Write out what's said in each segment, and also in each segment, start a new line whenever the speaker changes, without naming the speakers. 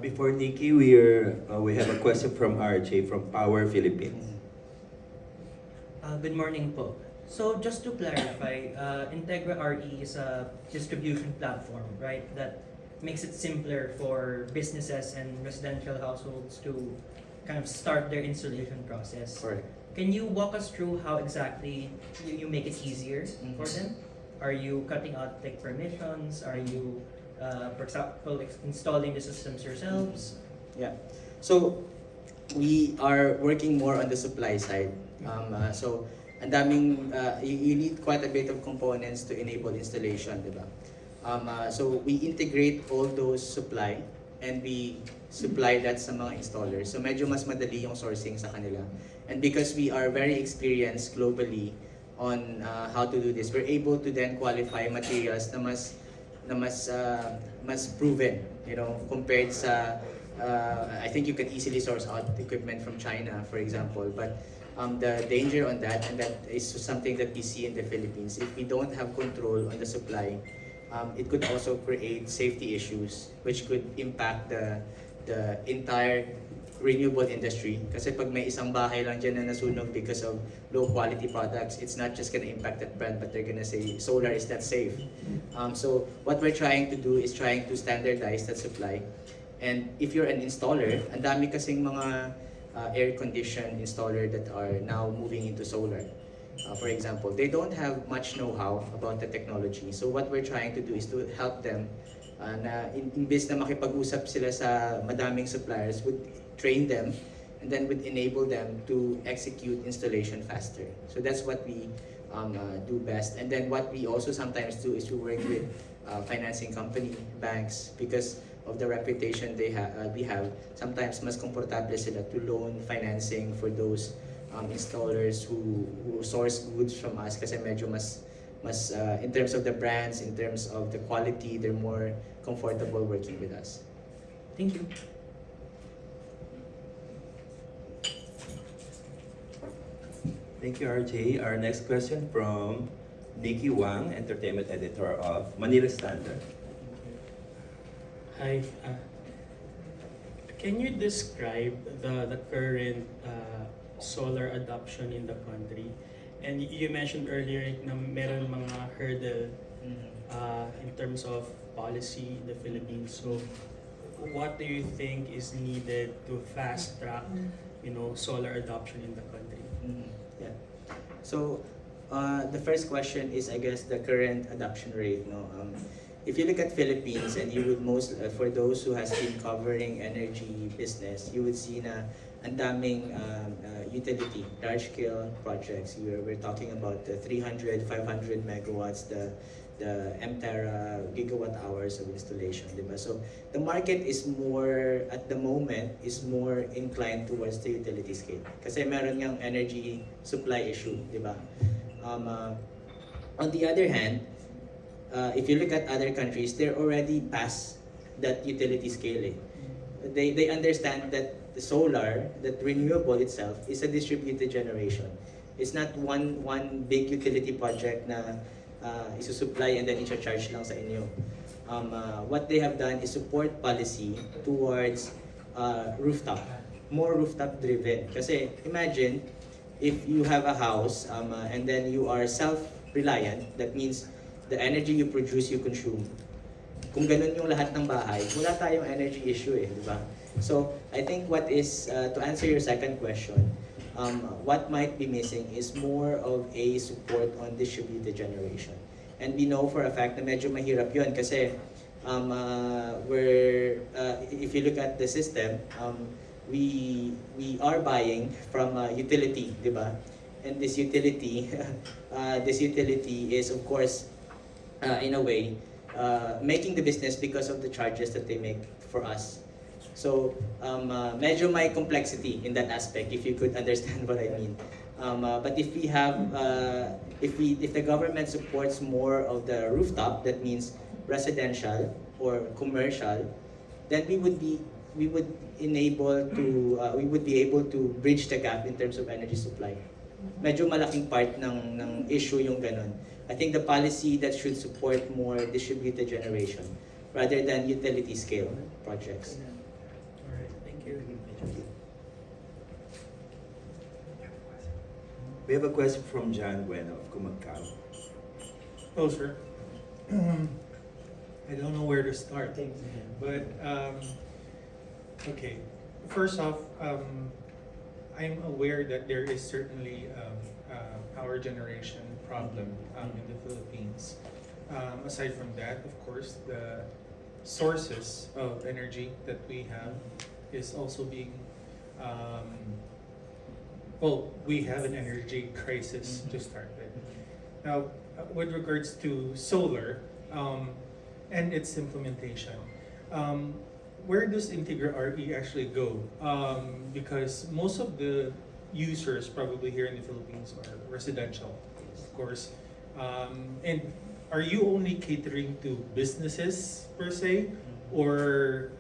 Before Nikki, we have a question from RJ from Power Philippines.
Good morning po. So just to clarify, Integra RE is a distribution platform, right? That makes it simpler for businesses and residential households to kind of start their installation process.
Correct.
Can you walk us through how exactly you make it easier for them? Are you cutting out like permissions? Are you, for example, installing the systems yourselves?
Yeah. So we are working more on the supply side. So ang daming you need quite a bit of components to enable installation, di ba? So we integrate all those supply and we supply that sa mga installers. So medyo mas madali yung sourcing sa kanila. And because we are very experienced globally on how to do this, we're able to then qualify materials na mas proven, you know, compared sa I think you can easily source out equipment from China, for example, but the danger on that, and that is something that we see in the Philippines, if we don't have control on the supply, it could also create safety issues which could impact the entire renewable industry. Kasi pag may isang bahay lang dyan na nasunog because of low quality products, it's not just gonna impact that brand, but they're gonna say solar is not safe. So what we're trying to do is trying to standardize that supply. And if you're an installer, ang dami kasing mga air-conditioned installer that are now moving into solar. For example, they don't have much know-how about the technology. So what we're trying to do is to help them na imbes na makipag-usap sila sa madaming suppliers, would train them and then would enable them to execute installation faster. So that's what we do best. And then what we also sometimes do is to work with financing company, banks, because of the reputation we have. Sometimes mas komportable sila to loan financing for those installers who source goods from us kasi medyo mas in terms of the brands, in terms of the quality, they're more comfortable working with us.
Thank you.
Thank you, RJ. Our next question from Nikki Wang, Entertainment Editor of Manila Standard.
Hi. Can you describe the current solar adoption in the country? And you mentioned earlier na meron mga hurdle in terms of policy in the Philippines. So what do you think is needed to fast track, solar adoption in the country?
Yeah. So the first question is, I guess, the current adoption rate. No, if you look at Philippines, and you would for those who has been covering energy business, you would see na ang daming utility, large-scale projects. We're talking about the 300, 500 megawatts, the MTERA gigawatt hours of installation, diba? So the market is more, at the moment, is more inclined towards the utility scale. Kasi meron ngang energy supply issue, diba? On the other hand, if you look at other countries, they're already past that utility scale. They understand that the solar, that renewable itself, is a distributed generation. It's not one big utility project na isusupply and then i-charge lang sa inyo. What they have done is support policy towards rooftop, more rooftop driven. Kasi imagine if you have a house and then you are self-reliant, that means the energy you produce, you consume. Kung ganun yung lahat ng bahay, wala tayong energy issue di ba? So I think what is, to answer your second question, what might be missing is more of a support on distributed generation. And we know for a fact na medyo mahirap yun kasi if you look at the system, we are buying from a utility, di ba? And this utility is of course in a way making the business because of the charges that they make for us. So medyo may complexity in that aspect, if you could understand what I mean. But if we have, if the government supports more of the rooftop, that means residential or commercial, then we would be able to bridge the gap in terms of energy supply. Medyo malaking part ng issue yung ganun. I think the policy that should support more distributed generation rather than utility scale projects.
All right, thank you. We have a question from John Bueno of Kumagkao.
Oh, sir. I don't know where to start, but okay. First off, I'm aware that there is certainly a power generation problem in the Philippines. Aside from that, of course, the sources of energy that we have is also being well, we have an energy crisis to start with. Now, with regards to solar and its implementation, where does Integra RE actually go? Because most of the users probably here in the Philippines are residential, of course. And are you only catering to businesses per se, or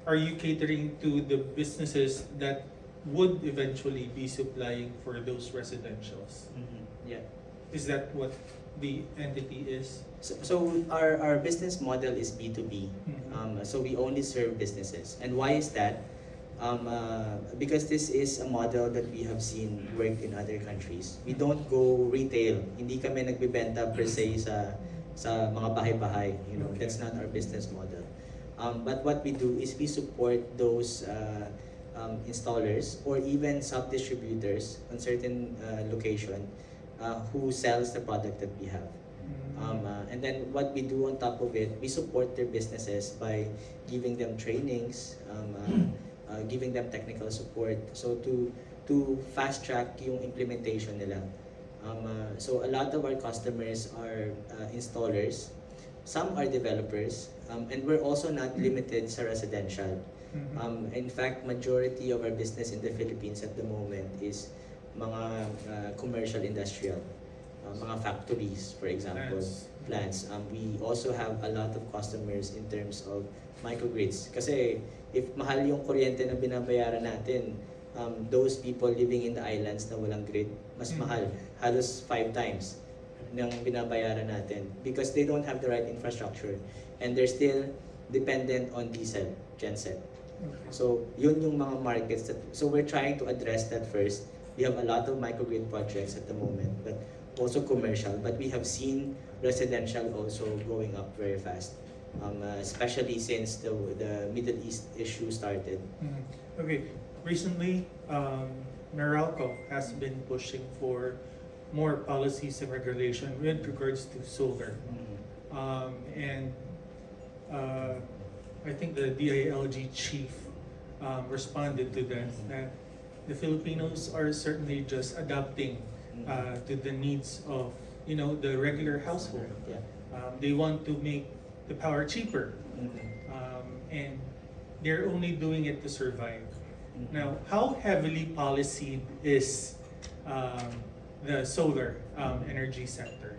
are you catering to the businesses that would eventually be supplying for those residentials?
Yeah.
Is that what the entity is?
So our business model is B2B. So we only serve businesses. And why is that? Because this is a model that we have seen work in other countries. We don't go retail. Hindi kami nagbebenta per se sa mga bahay-bahay. You know,
Okay.
that's not our business model. But what we do is we support those installers or even sub-distributors on certain location who sells the product that we have. And then what we do on top of it, we support their businesses by giving them trainings, giving them technical support. So to fast track yung implementation nila. So a lot of our customers are installers. Some are developers, and we're also not limited sa residential. In fact, majority of our business in the Philippines at the moment is mga commercial industrial, mga factories, for example, plants. We also have a lot of customers in terms of microgrids. Kasi if mahal yung kuryente na binabayaran natin, those people living in the islands na walang grid, mas mahal, halos 5 times ng binabayaran natin because they don't have the right infrastructure and they're still dependent on diesel, genset. So, yun yung mga markets so we're trying to address that first. We have a lot of microgrid projects at the moment, but also commercial. But we have seen residential also going up very fast, especially since the Middle East issue started.
Okay, recently, Meralco has been pushing for more policies and regulation with regards to solar. And I think the DILG chief responded to that the Filipinos are certainly just adapting to the needs of the regular household.
Yeah.
They want to make the power cheaper, and they're only doing it to survive. Now, how heavily policed is the solar energy sector,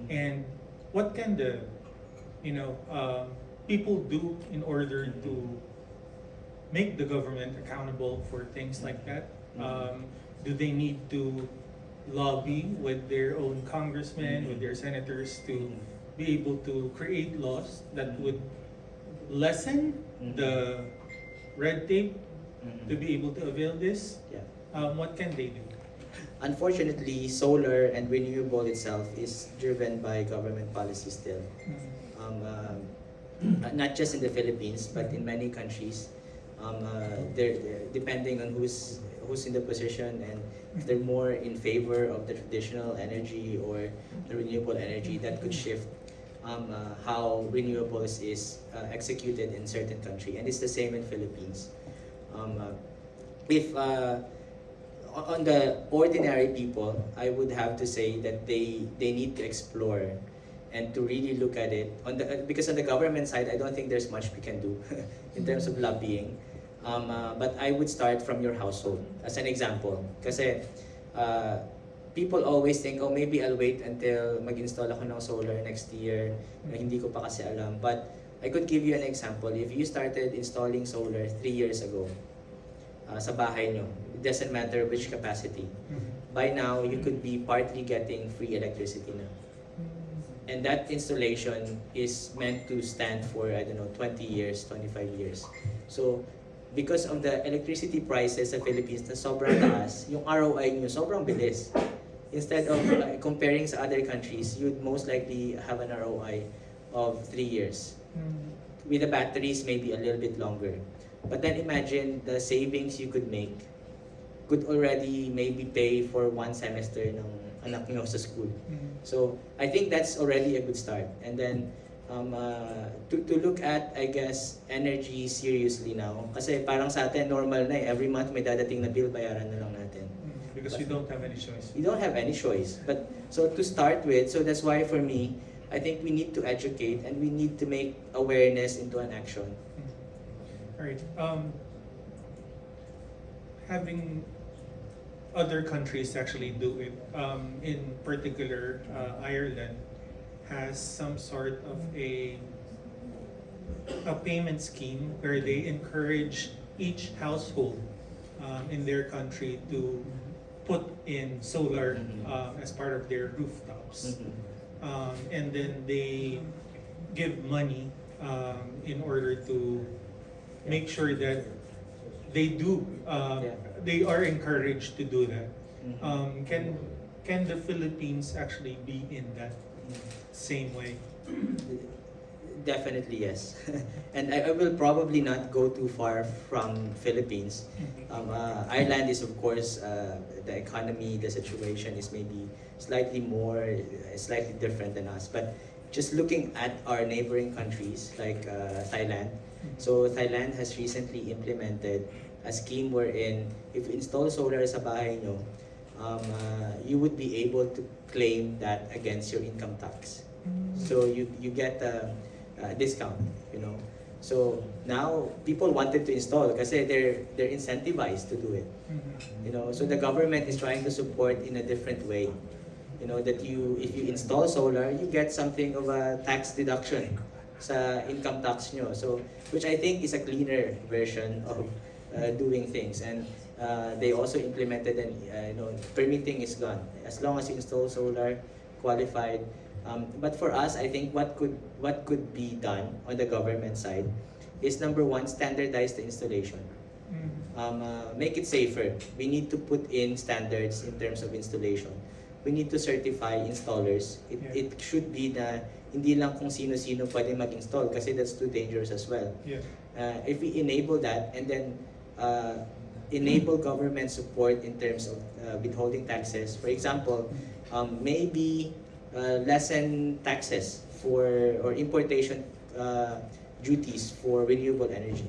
and what can the people do in order to make the government accountable for things like that? Do they need to lobby with their own congressmen, with their senators to be able to create laws that would lessen the red tape to be able to avail this?
Yeah.
What can they do?
Unfortunately, solar and renewable itself is driven by government policy still. Not just in the Philippines, but in many countries. They're depending on who's in the position, and if they're more in favor of the traditional energy or the renewable energy, that could shift how renewables is executed in certain country, and it's the same in Philippines. If on the ordinary people, I would have to say that they need to explore and to really look at it because on the government side, I don't think there's much we can do in terms of lobbying. But I would start from your household as an example. Kasi people always think, oh, maybe I'll wait until mag-install ako ng solar next year. Hindi ko pa kasi alam. But I could give you an example. If you started installing solar 3 years ago sa bahay nyo, it doesn't matter which capacity. By now, you could be partly getting free electricity na. And that installation is meant to stand for, 20 years, 25 years. So, because of the electricity prices sa Philippines na sobrang taas, yung ROI nyo sobrang bilis. Instead of comparing sa other countries, you'd most likely have an ROI of 3 years. With the batteries, maybe a little bit longer. But then imagine the savings you could make could already maybe pay for 1 semester ng anak nyo sa school. So I think that's already a good start. And then to look at, I guess, energy seriously now. Kasi parang sa atin, normal na eh. Every month may dadating na bill, bayaran na lang natin.
Because we don't have any choice.
You don't have any choice. But so to start with, so that's why for me, I think we need to educate and we need to make awareness into an action.
All right. Having other countries actually do it, in particular, Ireland has some sort of a payment scheme where they encourage each household in their country to put in solar as part of their rooftops. And then they give money in order to make sure that they do, they are encouraged to do that. Can the Philippines actually be in that same way?
Definitely yes. And I will probably not go too far from Philippines. Ireland is of course, the economy, the situation is maybe slightly different than us. But just looking at our neighboring countries like Thailand. So Thailand has recently implemented a scheme wherein if you install solar sa bahay nyo, you would be able to claim that against your income tax. So you get a discount, you know. So now people wanted to install kasi they're incentivized to do it. You know, so the government is trying to support in a different way. You know, that if you install solar, you get something of a tax deduction sa income tax nyo. So which I think is a cleaner version of doing things. And they also implemented and you know, permitting is gone as long as you install solar, qualified. But for us, I think what could be done on the government side is number one, standardize the installation. Make it safer. We need to put in standards in terms of installation. We need to certify installers. It should be na hindi lang kung sino-sino pwede mag-install kasi that's too dangerous as well. If we enable that and then enable government support in terms of withholding taxes, for example, maybe lessen taxes or importation duties for renewable energy.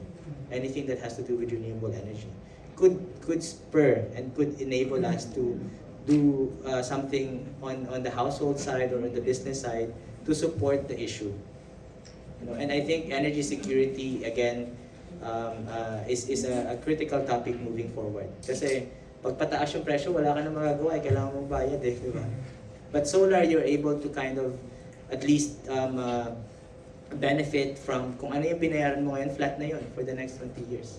Anything that has to do with renewable energy could spur and could enable us to do something on the household side or on the business side to support the issue. You know, and I think energy security again is a critical topic moving forward. Kasi pag pataas yung presyo, wala ka na magagawa, kailangan mong bayad eh, di ba? But solar, you're able to kind of at least benefit from kung ano yung binayaran mo ngayon, flat na yun for the next 20 years.